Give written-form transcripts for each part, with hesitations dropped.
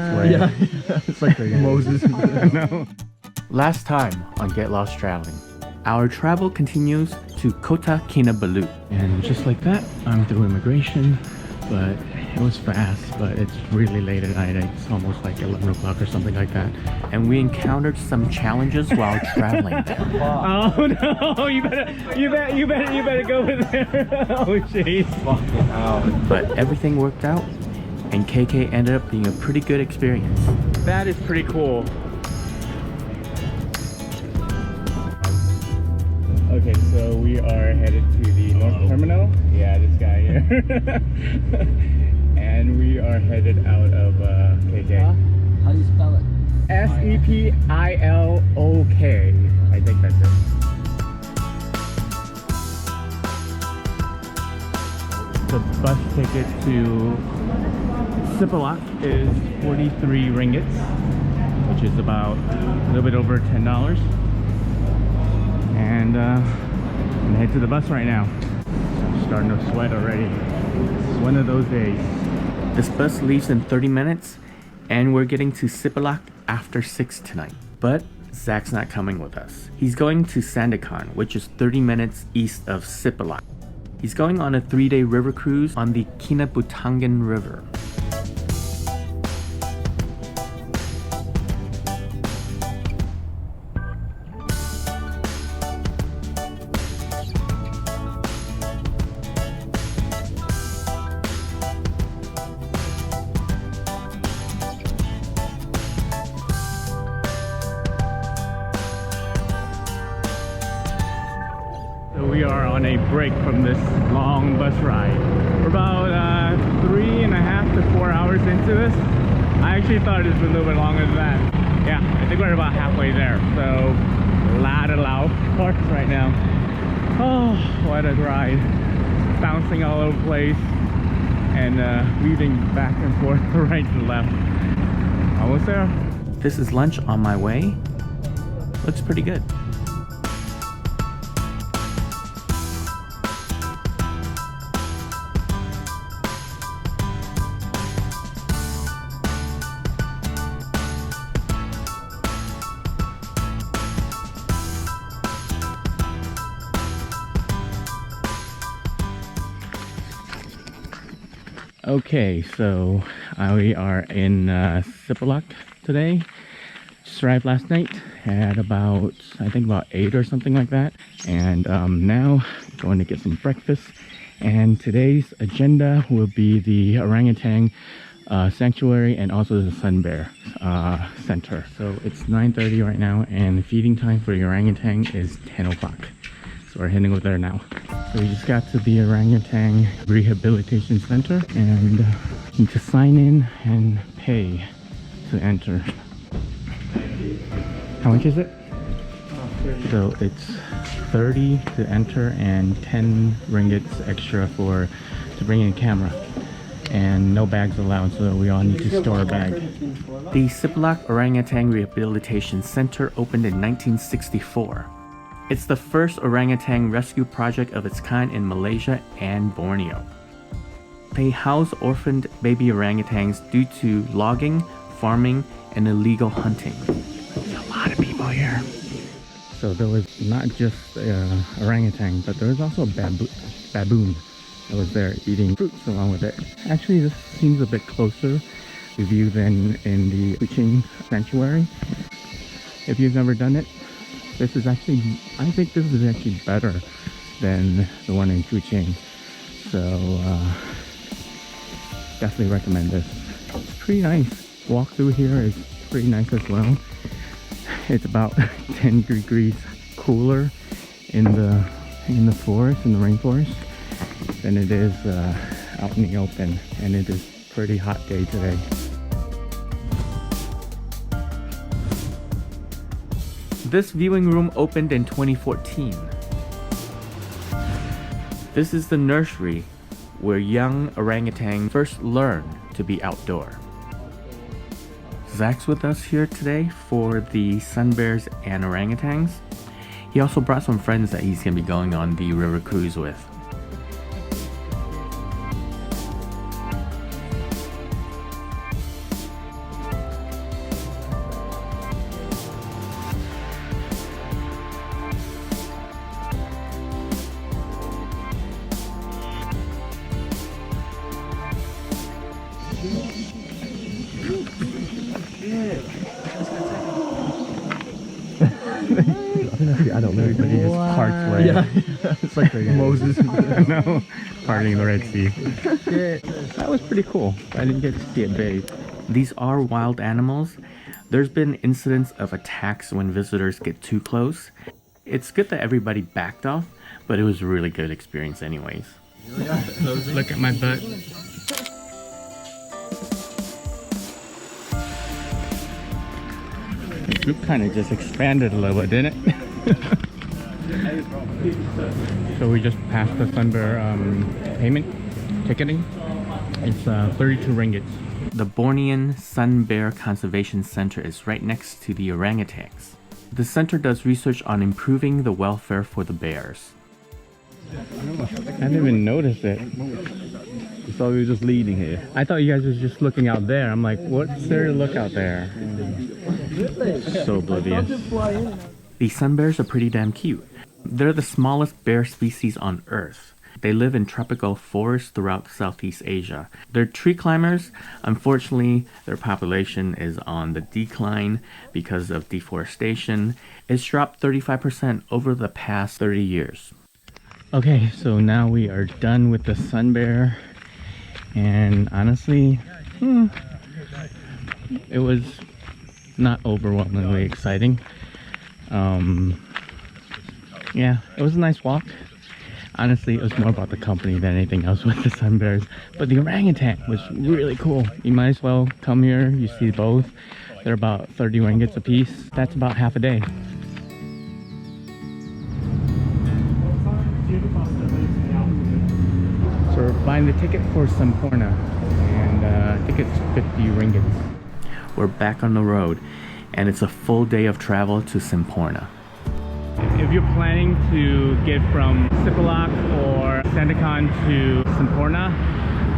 its way. Yeah, it's like Moses. No. Last time on Get Lost Traveling, our travel continues to Kota Kinabalu. And just like that, I'm through immigration, but it was fast, but it's really late at night. It's almost like 11 o'clock or something like that. And we encountered some challenges while traveling there. Oh no, you better go with there. Oh jeez. But everything worked out, and KK ended up being a pretty good experience. That is pretty cool. Okay, so we are headed to the North Terminal. Yeah, this guy here. And we are headed out of KK. How do you spell it? Sepilok. I think that's it. The bus ticket to Sepilok is 43 ringgits, which is about a little bit over $10. And I'm gonna head to the bus right now. I'm starting to sweat already. It's one of those days. This bus leaves in 30 minutes, and we're getting to Sepilok after 6 tonight. But Zach's not coming with us. He's going to Sandakan, which is 30 minutes east of Sepilok. He's going on a 3-day river cruise on the Kinabalu River. We are on a break from this long bus ride. We're about 3.5 to 4 hours into this. I actually thought it was a little bit longer than that. Yeah, I think we're about halfway there. So, Ladalao parks right now. Oh, what a ride. Bouncing all over the place and weaving back and forth right to left. Almost there. This is lunch on my way. Looks pretty good. Okay, so we are in Sepilok today. Just arrived last night at about, I think about 8 or something like that. And now going to get some breakfast. And today's agenda will be the orangutan sanctuary and also the sun bear center. So it's 9:30 right now, and feeding time for the orangutan is 10 o'clock. So we're heading over there now. So we just got to the Orangutan Rehabilitation Center and need to sign in and pay to enter. How much is it? So it's 30 to enter and 10 ringgits extra to bring in a camera. And no bags allowed, so we all need to store a bag. The Sepilok Orangutan Rehabilitation Center opened in 1964. It's the first orangutan rescue project of its kind in Malaysia and Borneo. They house orphaned baby orangutans due to logging, farming, and illegal hunting. There's a lot of people here. So there was not just orangutan, but there was also a baboon that was there eating fruits along with it. Actually, this seems a bit closer to view than in the Kuching Sanctuary. If you've never done it, this is actually, I think this is actually better than the one in Kuching. So, definitely recommend this. It's pretty nice. Walk through here is pretty nice as well. It's about 10 degrees cooler in the forest, in the rainforest, than it is out in the open. And it is a pretty hot day today. This viewing room opened in 2014. This is the nursery where young orangutan first learn to be outdoor. Zach's with us here today for the sun bears and orangutans. He also brought some friends that he's going to be going on the river cruise with. I don't know. Everybody just parts way. Yeah, it's like Moses. No, parting the Red Sea. That was pretty cool. I didn't get to see it bathe. These are wild animals. There's been incidents of attacks when visitors get too close. It's good that everybody backed off, but it was a really good experience anyways. Look at my butt. The group kind of just expanded a little bit, didn't it? So we just passed the Sun Bear payment, ticketing. It's 32 ringgits. The Bornean Sun Bear Conservation Center is right next to the orangutans. The center does research on improving the welfare for the bears. I didn't even notice it. So we were just leading here. I thought you guys was just looking out there. I'm like, what's there to look out there? So oblivious. These sun bears are pretty damn cute. They're the smallest bear species on Earth. They live in tropical forests throughout Southeast Asia. They're tree climbers. Unfortunately, their population is on the decline because of deforestation. It's dropped 35% over the past 30 years. Okay, so now we are done with the sun bear. And honestly, it was not overwhelmingly exciting. Yeah, it was a nice walk. Honestly, it was more about the company than anything else with the sun bears. But the orangutan was really cool. You might as well come here. You see both. They're about 30 ringgits a piece. That's about half a day. So we're buying the ticket for Semporna, and ticket's 50 ringgits. We're back on the road, and it's a full day of travel to Semporna. If you're planning to get from Sepilok or Sandakan to Semporna,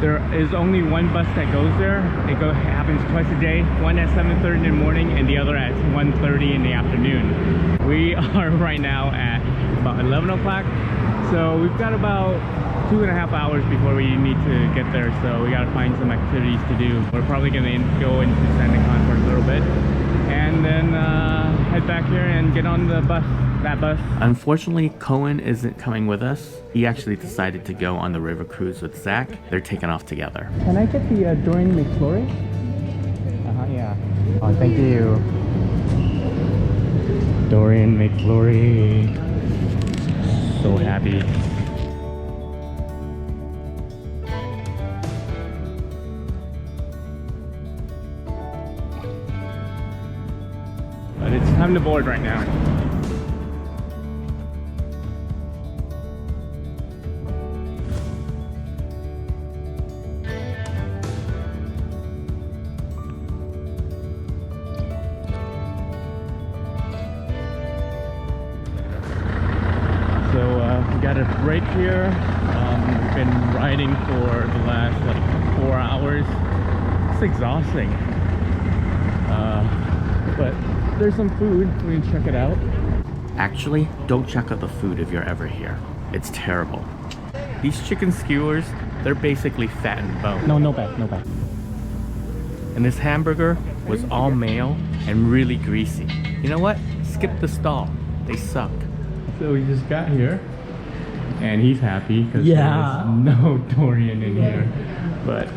there is only one bus that goes there. It happens twice a day, one at 7:30 in the morning and the other at 1:30 in the afternoon. We are right now at about 11 o'clock, so we've got about 2.5 hours before we need to get there, so we gotta find some activities to do. We're probably gonna go into Sandakan for a little bit and then head back here and get on the bus. That bus. Unfortunately, Cohen isn't coming with us. He actually decided to go on the river cruise with Zach. They're taking off together. Can I get the durian McFlurry? Yeah. Oh, thank you. Durian McFlurry. So happy. But it's time to board right now. Got a break here. We've been riding for the last 4 hours. It's exhausting. But there's some food. We can check it out. Actually, don't check out the food if you're ever here. It's terrible. These chicken skewers, they're basically fat and bone. No back. And this hamburger was all mayo and really greasy. You know what? Skip the stall. They suck. So we just got here. And he's happy because there's no durian in here, but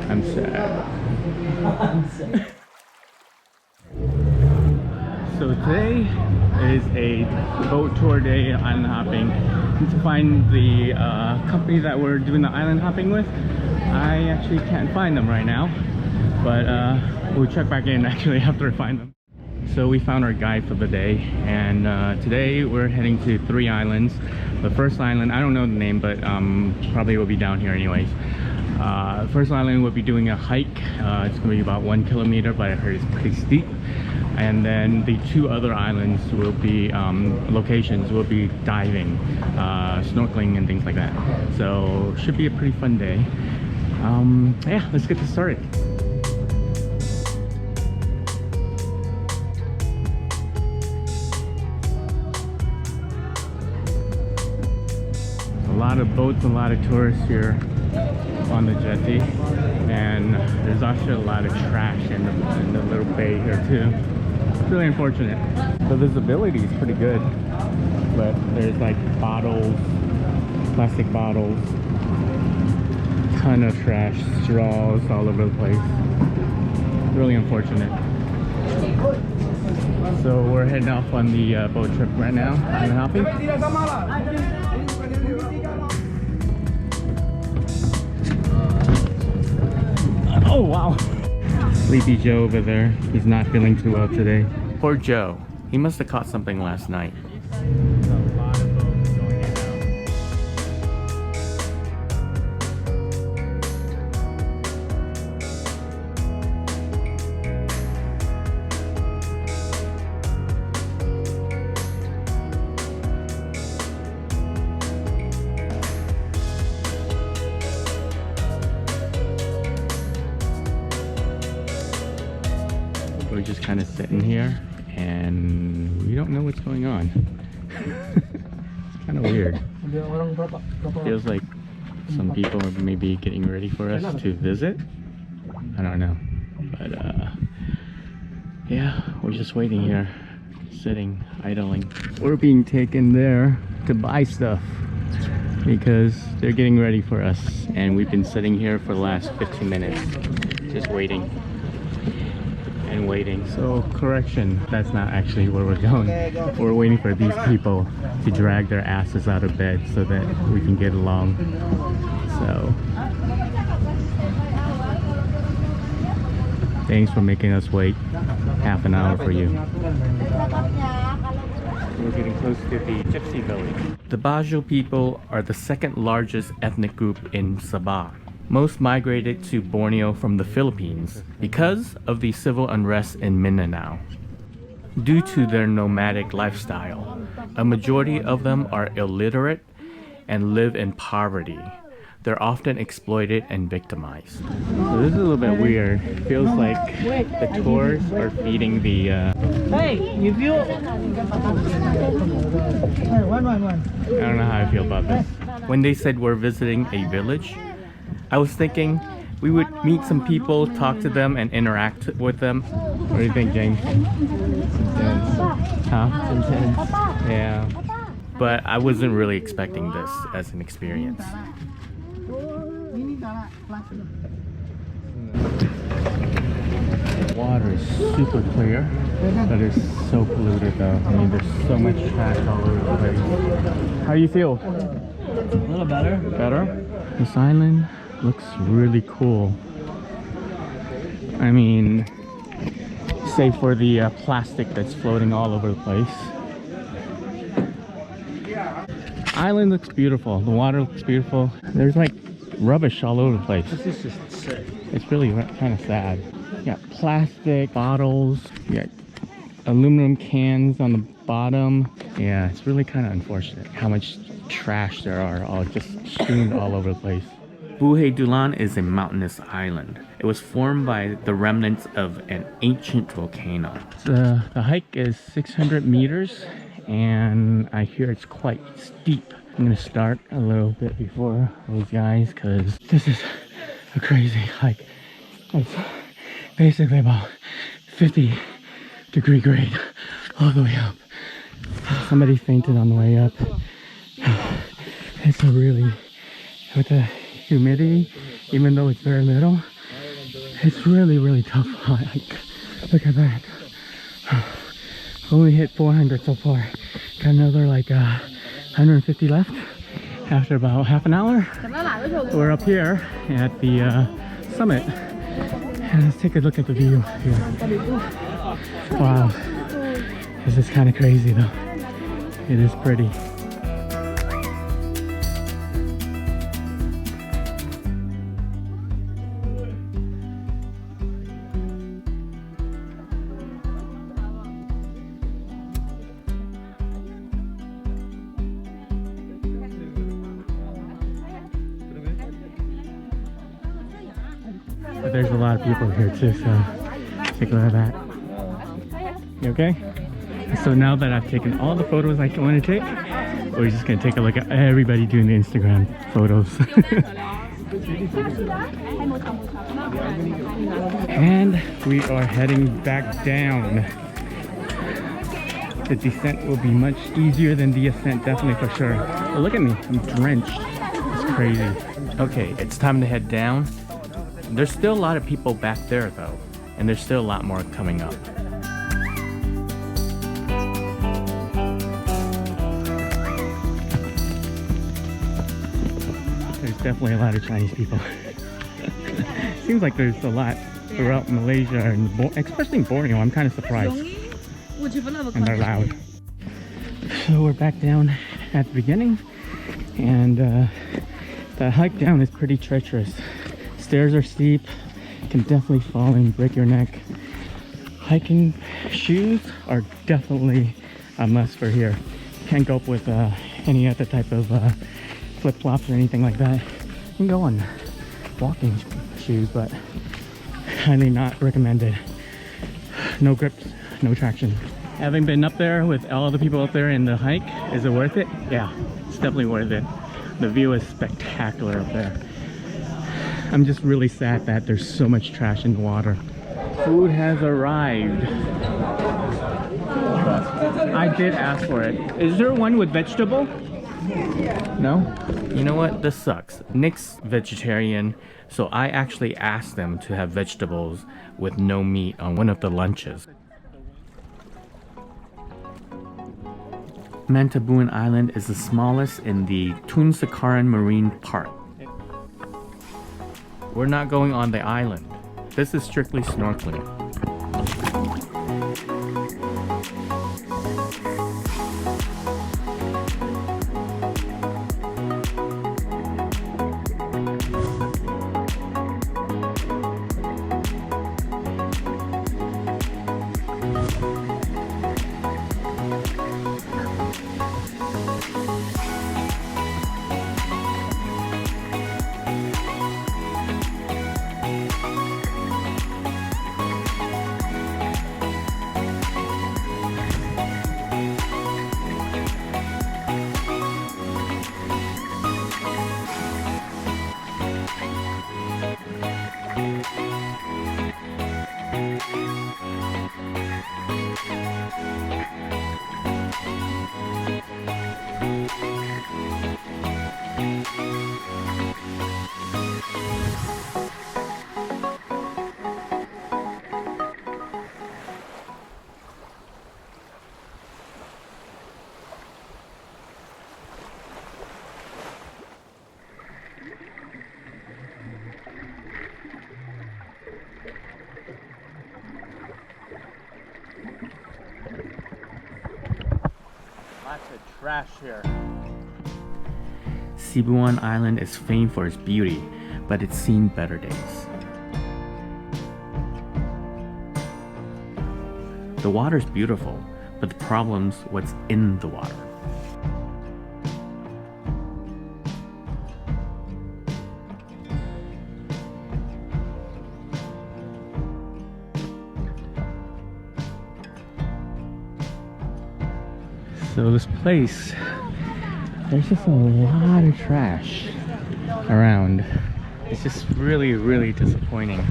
I'm sad. So today is a boat tour day, island hopping. Need to find the company that we're doing the island hopping with. I actually can't find them right now, but we'll check back in actually after I find them. So we found our guide for the day, and today we're heading to 3 islands. The first island, I don't know the name, but probably will be down here anyways. First island we'll be doing a hike. It's going to be about 1 kilometer, but I heard it's pretty steep. And then the 2 other islands will be locations. We'll be diving, snorkeling and things like that. So should be a pretty fun day. Yeah, let's get this started. A lot of boats, a lot of tourists here. on the jetty, and there's actually a lot of trash in the little bay here too. It's really unfortunate. The visibility is pretty good, but there's like bottles, plastic bottles, ton of trash, straws all over the place. Really unfortunate. So we're heading off on the boat trip right now. Are you happy? Oh wow! Sleepy Joe over there. He's not feeling too well today. Poor Joe. He must have caught something last night. We're just kind of sitting here and we don't know what's going on. It's kind of weird. Feels like some people are maybe getting ready for us to visit. I don't know. But yeah, we're just waiting here, sitting, idling. We're being taken there to buy stuff because they're getting ready for us, and we've been sitting here for the last 15 minutes just waiting and waiting. So correction, that's not actually where we're going. We're waiting for these people to drag their asses out of bed so that we can get along. So thanks for making us wait half an hour for you. We're getting close to the Gypsy village. The Bajau people are the second largest ethnic group in Sabah. Most migrated to Borneo from the Philippines because of the civil unrest in Mindanao. Due to their nomadic lifestyle, a majority of them are illiterate and live in poverty. They're often exploited and victimized. So this is a little bit weird. It feels like the tours are feeding the Hey, if you I don't know how I feel about this. When they said we're visiting a village, I was thinking we would meet some people, talk to them, and interact with them. What do you think, James? Intense. Huh? Intense. Yeah. But I wasn't really expecting this as an experience. The water is super clear, but it's so polluted though. I mean, there's so much trash all over the place. How do you feel? a little better. Better? This island looks really cool. I mean, save for the plastic that's floating all over the place. Island looks beautiful. The water looks beautiful. There's like rubbish all over the place. This is just sick. It's really kind of sad. You got plastic bottles. You got aluminum cans on the bottom. Yeah, it's really kind of unfortunate how much trash there are, all just strewn all over the place. Bohey Dulang is a mountainous island. It was formed by the remnants of an ancient volcano. The hike is 600 meters and I hear it's quite steep. I'm gonna start a little bit before those guys because this is a crazy hike. It's basically about 50-degree grade all the way up. Somebody fainted on the way up. It's a really, with the humidity, even though it's very little, it's really tough hike. Look at that. Only hit 400 so far. Got another like 150 left after about half an hour. We're up here at the summit. And let's take a look at the view here. Wow. This is kind of crazy though. It is pretty. But there's a lot of people here too, so take a look at that. You okay? So now that I've taken all the photos I want to take, we're just gonna take a look at everybody doing the Instagram photos. And we are heading back down. The descent will be much easier than the ascent, definitely for sure. But look at me, I'm drenched. It's crazy. Okay, it's time to head down. There's still a lot of people back there though, and there's still a lot more coming up. There's definitely a lot of Chinese people. Seems like there's a lot throughout Malaysia, and especially in Borneo. I'm kind of surprised. And they're loud. So we're back down at the beginning, and the hike down is pretty treacherous. Stairs are steep, can definitely fall and break your neck. Hiking shoes are definitely a must for here. Can't go up with any other type of flip-flops or anything like that. You can go on walking shoes, but highly not recommended. No grips, no traction. Having been up there with all the people up there in the hike, is it worth it? Yeah, it's definitely worth it. The view is spectacular up there. I'm just really sad that there's so much trash in the water. Food has arrived. I did ask for it. Is there one with vegetable? No? You know what? This sucks. Nick's vegetarian, so I actually asked them to have vegetables with no meat on one of the lunches. Mantabuan Island is the smallest in the Tun Sakaran Marine Park. We're not going on the island. This is strictly snorkeling. Lots of trash here. Sibuan Island is famed for its beauty, but it's seen better days. The water's beautiful, but the problem's what's in the water. So this place, there's just a lot of trash around. It's just really, really disappointing.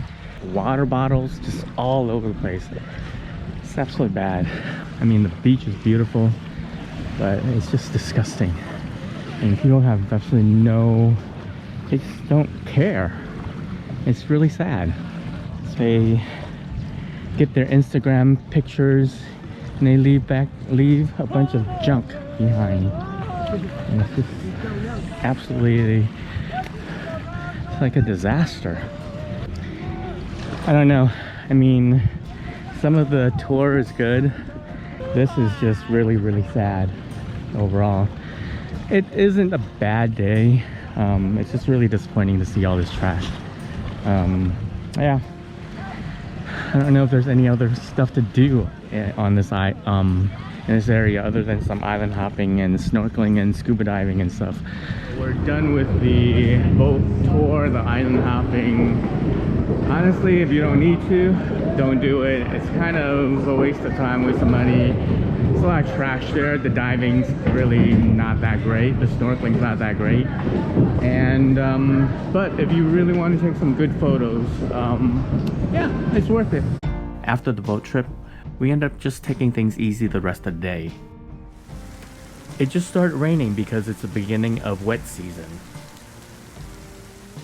Water bottles just all over the place. It's absolutely bad. I mean, the beach is beautiful, but it's just disgusting. And people have absolutely they just don't care. It's really sad. They get their Instagram pictures and they leave a bunch of junk behind. And it's just absolutely, it's like a disaster. I don't know. I mean, some of the tour is good. This is just really, really sad overall. It isn't a bad day. It's just really disappointing to see all this trash. Yeah. I don't know if there's any other stuff to do on this in this area other than some island hopping and snorkeling and scuba diving and stuff. We're done with the boat tour, the island hopping. Honestly, if you don't need to, don't do it. It's kind of a waste of time, waste of money. There's a lot of trash there. The diving's really not that great. The snorkeling's not that great. And but if you really want to take some good photos, yeah, it's worth it. After the boat trip, we end up just taking things easy the rest of the day. It just started raining because it's the beginning of wet season.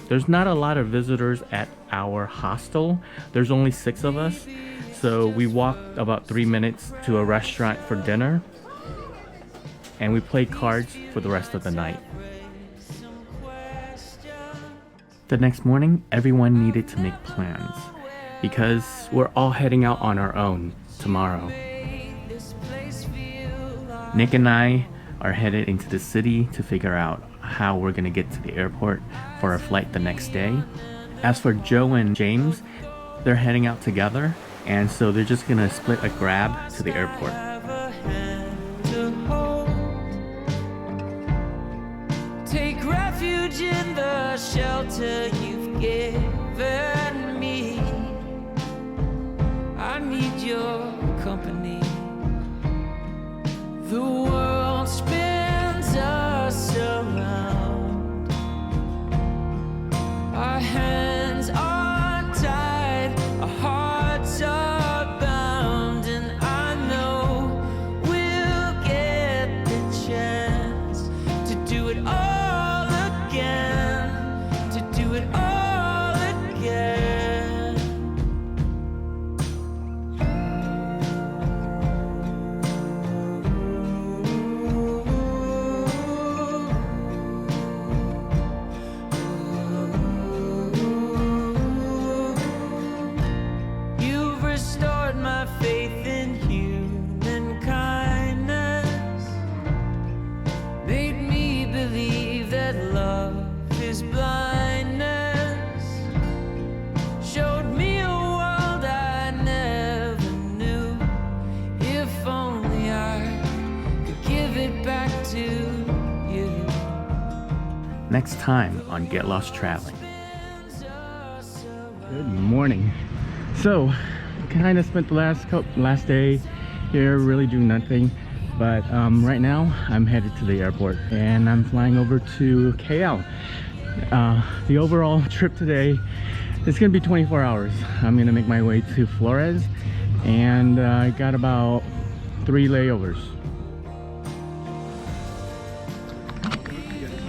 There's not a lot of visitors at our hostel. There's only 6 of us. So we walked about 3 minutes to a restaurant for dinner. And we played cards for the rest of the night. The next morning, everyone needed to make plans. Because we're all heading out on our own tomorrow. Nick and I are headed into the city to figure out how we're gonna get to the airport for our flight the next day. As for Joe and James, they're heading out together, and so they're just gonna split a grab to the airport. Take refuge in the shelter you've given me. I need your company. The world spins us around. Our hands are tied, our hearts are bound, and I know we'll get the chance to do it all again, to do it all again. Next time on Get Lost Traveling. Good morning. So, kind of spent the last day here really doing nothing, but right now I'm headed to the airport and I'm flying over to KL. The overall trip today is gonna be 24 hours. I'm gonna make my way to Flores, and I got about 3 layovers.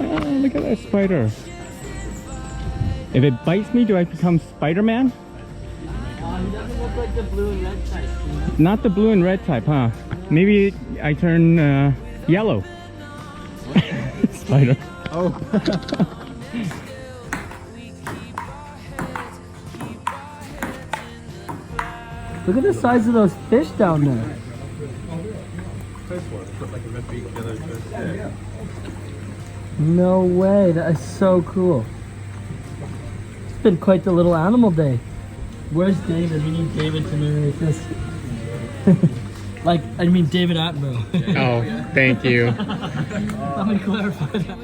Oh, look at that spider. If it bites me, do I become Spider-Man? He doesn't look like the blue and red type. Not the blue and red type, huh? Maybe I turn yellow. Spider. Oh. Look at the size of those fish down there. No way, that is so cool. It's been quite the little animal day. Where's David? We need David to narrate this. I mean David Attenborough. Oh, thank you. Let me clarify that.